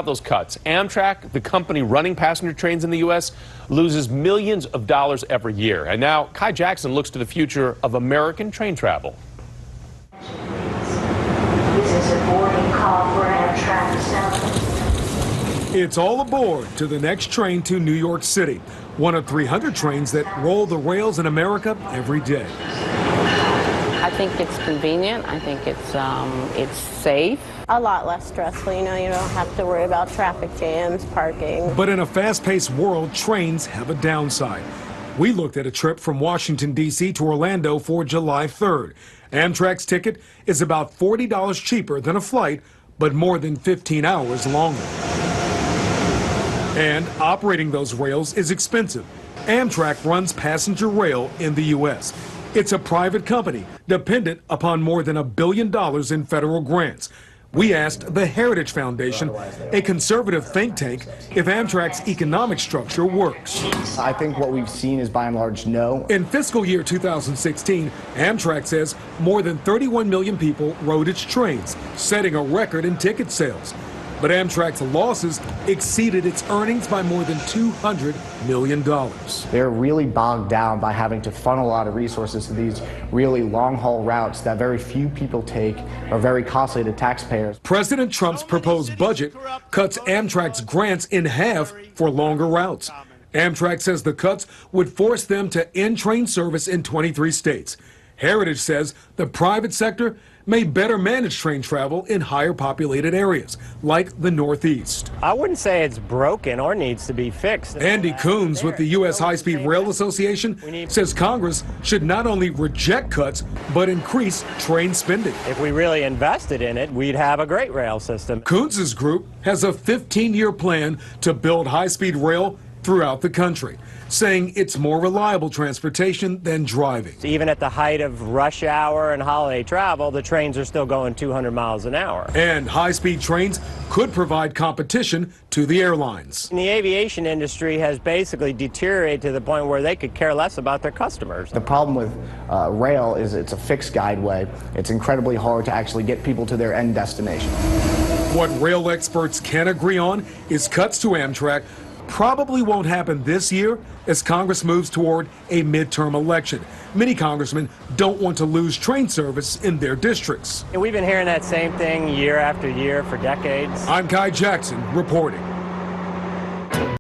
Those cuts. Amtrak, the company running passenger trains in the U.S., loses millions of dollars every year. And now Kai Jackson looks to the future of American train travel. This is a boarding call for Amtrak 7. It's all aboard to the next train to New York City, one of 300 trains that roll the rails in America every day. I think it's convenient. I think it's safe. A lot less stressful, you don't have to worry about traffic jams, parking. But in a fast-paced world, trains have a downside. We looked at a trip from Washington, D.C. to Orlando for July 3rd. Amtrak's ticket is about $40 cheaper than a flight, but more than 15 hours longer. And operating those rails is expensive. Amtrak runs passenger rail in the U.S. It's a private company dependent upon more than $1 billion in federal grants. We asked the Heritage Foundation, a conservative think tank, if Amtrak's economic structure works. I think what we've seen is by and large no. In fiscal year 2016, Amtrak says more than 31 million people rode its trains, setting a record in ticket sales. But Amtrak's losses exceeded its earnings by more than $200 million. They're really bogged down by having to funnel a lot of resources to these really long-haul routes that very few people take, are very costly to taxpayers. President Trump's proposed budget cuts Amtrak's grants in half for longer routes. Amtrak says the cuts would force them to end train service in 23 states. Heritage says the private sector may better manage train travel in higher populated areas, like the Northeast. I wouldn't say it's broken or needs to be fixed. Andy Coons with the U.S. High-Speed Rail Association says Congress should not only reject cuts, but increase train spending. If we really invested in it, we'd have a great rail system. Coons' group has a 15-year plan to build high-speed rail throughout the country, saying it's more reliable transportation than driving. Even at the height of rush hour and holiday travel, the trains are still going 200 miles an hour. And high-speed trains could provide competition to the airlines. And the aviation industry has basically deteriorated to the point where they could care less about their customers. The problem with rail is it's a fixed guideway. It's incredibly hard to actually get people to their end destination. What rail experts can agree on is cuts to Amtrak probably won't happen this year as Congress moves toward a midterm election. Many congressmen don't want to lose train service in their districts. And we've been hearing that same thing year after year for decades. I'm Kai Jackson reporting.